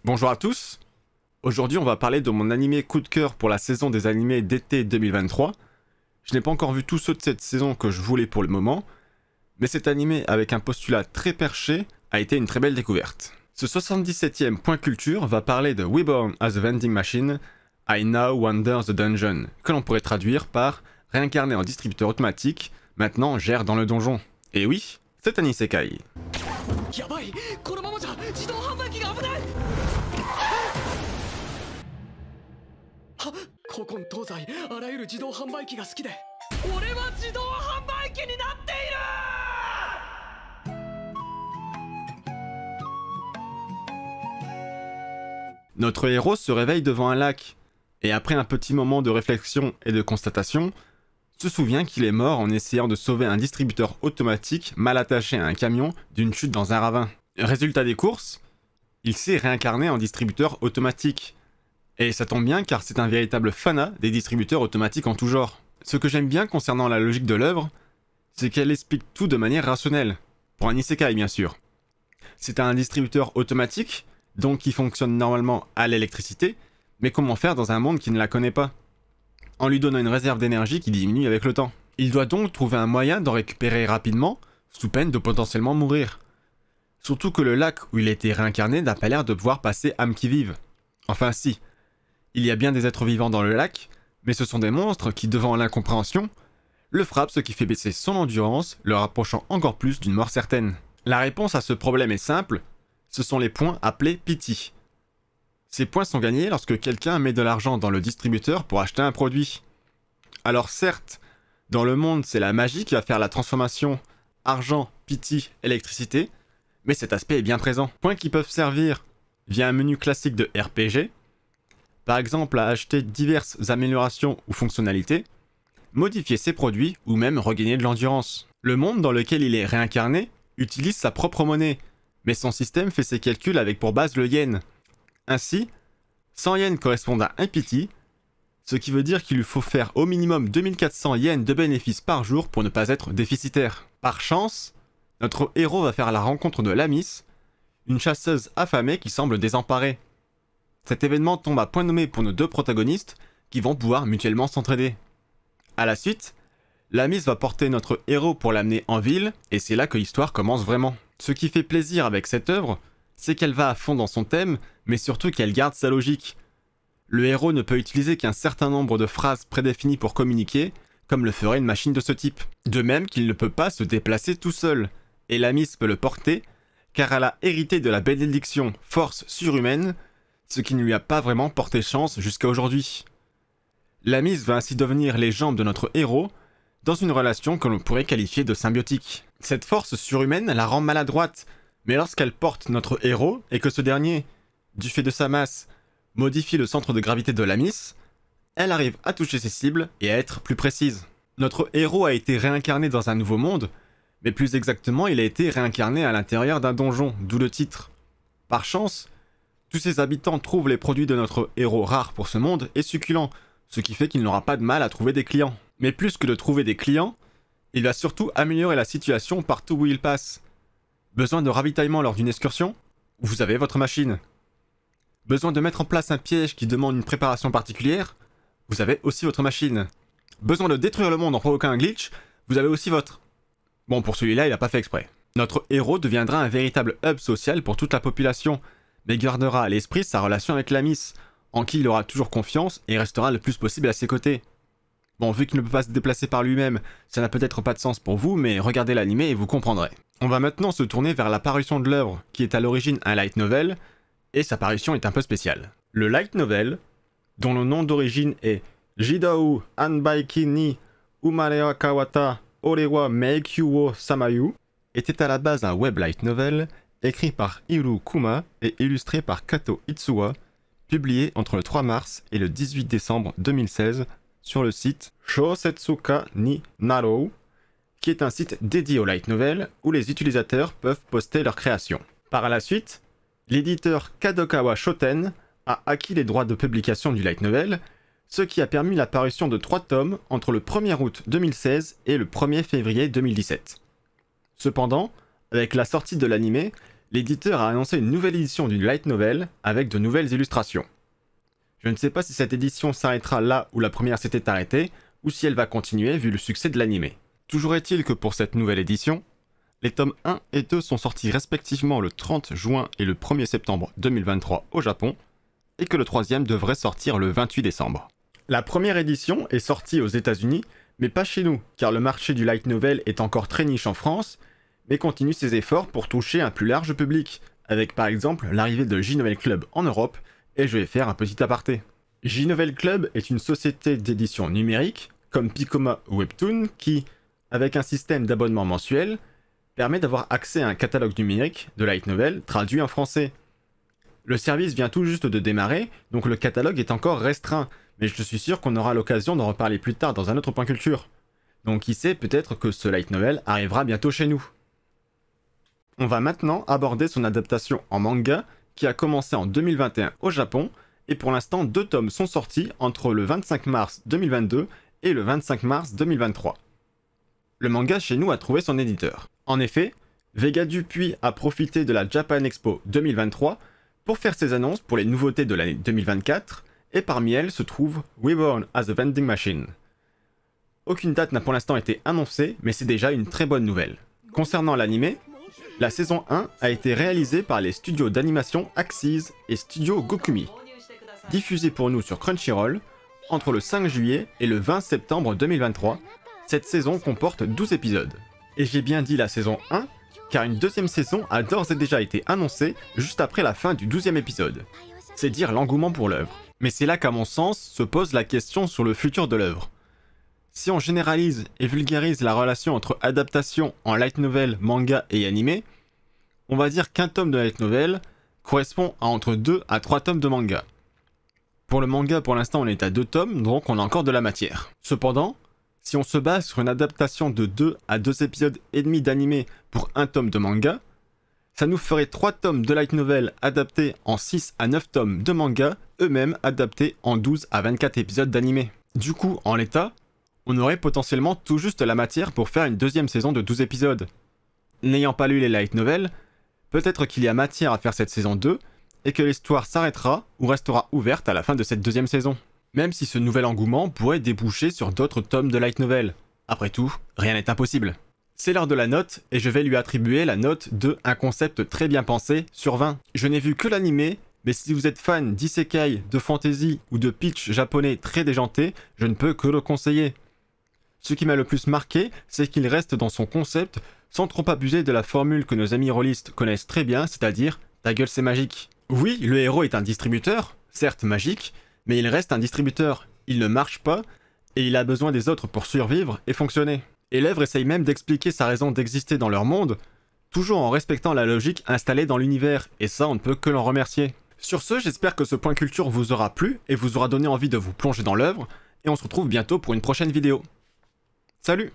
Bonjour à tous, aujourd'hui on va parler de mon animé coup de cœur pour la saison des animés d'été 2023. Je n'ai pas encore vu tous ceux de cette saison que je voulais pour le moment, mais cet animé avec un postulat très perché a été une très belle découverte. Ce 77e point culture va parler de Reborn as a Vending Machine, I Now Wander the Dungeon, que l'on pourrait traduire par réincarné en distributeur automatique, maintenant gère dans le donjon. Et oui, c'est un isekai. やばい、このままじゃ自動販売機が危ない。は、古今東西あらゆる自動販売機が好きで、俺は自動販売機になっている。 Notre héros se réveille devant un lac, et après un petit moment de réflexion et de constatation, se souvient qu'il est mort en essayant de sauver un distributeur automatique mal attaché à un camion d'une chute dans un ravin. Résultat des courses, il s'est réincarné en distributeur automatique. Et ça tombe bien car c'est un véritable fanat des distributeurs automatiques en tout genre. Ce que j'aime bien concernant la logique de l'œuvre, c'est qu'elle explique tout de manière rationnelle. Pour un isekai bien sûr. C'est un distributeur automatique, donc qui fonctionne normalement à l'électricité, mais comment faire dans un monde qui ne la connaît pas ? En lui donnant une réserve d'énergie qui diminue avec le temps. Il doit donc trouver un moyen d'en récupérer rapidement, sous peine de potentiellement mourir. Surtout que le lac où il a été réincarné n'a pas l'air de pouvoir passer âme qui vive. Enfin si, il y a bien des êtres vivants dans le lac, mais ce sont des monstres qui, devant l'incompréhension, le frappent, ce qui fait baisser son endurance, le rapprochant encore plus d'une mort certaine. La réponse à ce problème est simple, ce sont les points appelés pity. Ces points sont gagnés lorsque quelqu'un met de l'argent dans le distributeur pour acheter un produit. Alors certes, dans le monde c'est la magie qui va faire la transformation argent, pity, électricité, mais cet aspect est bien présent. Points qui peuvent servir via un menu classique de RPG, par exemple à acheter diverses améliorations ou fonctionnalités, modifier ses produits ou même regagner de l'endurance. Le monde dans lequel il est réincarné utilise sa propre monnaie, mais son système fait ses calculs avec pour base le yen. Ainsi, 100 yens correspondent à 1 pity, ce qui veut dire qu'il lui faut faire au minimum 2400 yens de bénéfices par jour pour ne pas être déficitaire. Par chance, notre héros va faire la rencontre de Lamis, une chasseuse affamée qui semble désemparée. Cet événement tombe à point nommé pour nos deux protagonistes qui vont pouvoir mutuellement s'entraider. A la suite, Lamis va porter notre héros pour l'amener en ville et c'est là que l'histoire commence vraiment. Ce qui fait plaisir avec cette œuvre, c'est qu'elle va à fond dans son thème, mais surtout qu'elle garde sa logique. Le héros ne peut utiliser qu'un certain nombre de phrases prédéfinies pour communiquer, comme le ferait une machine de ce type. De même qu'il ne peut pas se déplacer tout seul, et Lamis peut le porter, car elle a hérité de la bénédiction force surhumaine, ce qui ne lui a pas vraiment porté chance jusqu'à aujourd'hui. Lamis va ainsi devenir les jambes de notre héros, dans une relation que l'on pourrait qualifier de symbiotique. Cette force surhumaine la rend maladroite, mais lorsqu'elle porte notre héros, et que ce dernier, du fait de sa masse, modifie le centre de gravité de Lamis, elle arrive à toucher ses cibles et à être plus précise. Notre héros a été réincarné dans un nouveau monde, mais plus exactement il a été réincarné à l'intérieur d'un donjon, d'où le titre. Par chance, tous ses habitants trouvent les produits de notre héros rares pour ce monde et succulents, ce qui fait qu'il n'aura pas de mal à trouver des clients. Mais plus que de trouver des clients, il va surtout améliorer la situation partout où il passe. Besoin de ravitaillement lors d'une excursion ? Vous avez votre machine. Besoin de mettre en place un piège qui demande une préparation particulière ? Vous avez aussi votre machine. Besoin de détruire le monde en provoquant un glitch ? Vous avez aussi votre... Bon, pour celui-là, il n'a pas fait exprès. Notre héros deviendra un véritable hub social pour toute la population, mais gardera à l'esprit sa relation avec Lamis, en qui il aura toujours confiance et restera le plus possible à ses côtés. Bon, vu qu'il ne peut pas se déplacer par lui-même, ça n'a peut-être pas de sens pour vous, mais regardez l'animé et vous comprendrez. On va maintenant se tourner vers la parution de l'œuvre, qui est à l'origine un light novel, et sa parution est un peu spéciale. Le light novel, dont le nom d'origine est Jidao Anbaiki ni Umarewa Kawata Orewa Meikyu wo Samayu, était à la base un web light novel écrit par Hiru Kuma et illustré par Kato Itsuwa, publié entre le 3 mars et le 18 décembre 2016 sur le site Shosetsuka ni Narou, qui est un site dédié au light novel où les utilisateurs peuvent poster leurs créations. Par la suite, l'éditeur Kadokawa Shoten a acquis les droits de publication du light novel, ce qui a permis la parution de 3 tomes entre le 1er août 2016 et le 1er février 2017. Cependant, avec la sortie de l'anime, l'éditeur a annoncé une nouvelle édition du light novel avec de nouvelles illustrations. Je ne sais pas si cette édition s'arrêtera là où la première s'était arrêtée, ou si elle va continuer vu le succès de l'animé. Toujours est-il que pour cette nouvelle édition, les tomes 1 et 2 sont sortis respectivement le 30 juin et le 1er septembre 2023 au Japon, et que le troisième devrait sortir le 28 décembre. La première édition est sortie aux États-Unis, mais pas chez nous, car le marché du light novel est encore très niche en France, mais continue ses efforts pour toucher un plus large public, avec par exemple l'arrivée de J-Novel Club en Europe, et je vais faire un petit aparté. J-Novel Club est une société d'édition numérique, comme Picoma ou Webtoon, qui, avec un système d'abonnement mensuel, permet d'avoir accès à un catalogue numérique de light novel traduit en français. Le service vient tout juste de démarrer, donc le catalogue est encore restreint, mais je suis sûr qu'on aura l'occasion d'en reparler plus tard dans un autre point culture. Donc qui sait, peut-être que ce light novel arrivera bientôt chez nous. On va maintenant aborder son adaptation en manga, qui a commencé en 2021 au Japon, et pour l'instant 2 tomes sont sortis entre le 25 mars 2022 et le 25 mars 2023. Le manga chez nous a trouvé son éditeur. En effet, Vega Dupuis a profité de la Japan Expo 2023 pour faire ses annonces pour les nouveautés de l'année 2024, et parmi elles se trouve Reborn as a Vending Machine. Aucune date n'a pour l'instant été annoncée, mais c'est déjà une très bonne nouvelle. Concernant l'anime, la saison 1 a été réalisée par les studios d'animation Axis et Studio Gokumi, diffusée pour nous sur Crunchyroll entre le 5 juillet et le 20 septembre 2023. Cette saison comporte 12 épisodes. Et j'ai bien dit la saison 1, car une deuxième saison a d'ores et déjà été annoncée juste après la fin du 12e épisode. C'est dire l'engouement pour l'œuvre. Mais c'est là qu'à mon sens se pose la question sur le futur de l'œuvre. Si on généralise et vulgarise la relation entre adaptation en light novel, manga et animé, on va dire qu'un tome de light novel correspond à entre 2 à 3 tomes de manga. Pour le manga, pour l'instant, on est à 2 tomes, donc on a encore de la matière. Cependant, si on se base sur une adaptation de 2 à 2 épisodes et demi d'animé pour un tome de manga, ça nous ferait 3 tomes de light novel adaptés en 6 à 9 tomes de manga, eux-mêmes adaptés en 12 à 24 épisodes d'animé. Du coup, en l'état, on aurait potentiellement tout juste la matière pour faire une deuxième saison de 12 épisodes. N'ayant pas lu les light novels, peut-être qu'il y a matière à faire cette saison 2, et que l'histoire s'arrêtera ou restera ouverte à la fin de cette deuxième saison. Même si ce nouvel engouement pourrait déboucher sur d'autres tomes de light novel. Après tout, rien n'est impossible. C'est l'heure de la note, et je vais lui attribuer la note de un concept très bien pensé sur 20. Je n'ai vu que l'animé, mais si vous êtes fan d'isekai, de fantasy ou de pitch japonais très déjanté, je ne peux que le conseiller. Ce qui m'a le plus marqué, c'est qu'il reste dans son concept sans trop abuser de la formule que nos amis rôlistes connaissent très bien, c'est-à-dire « ta gueule c'est magique ». Oui, le héros est un distributeur, certes magique, mais il reste un distributeur, il ne marche pas, et il a besoin des autres pour survivre et fonctionner. Et l'œuvre essaye même d'expliquer sa raison d'exister dans leur monde, toujours en respectant la logique installée dans l'univers, et ça on ne peut que l'en remercier. Sur ce, j'espère que ce point culture vous aura plu, et vous aura donné envie de vous plonger dans l'œuvre, et on se retrouve bientôt pour une prochaine vidéo. Salut!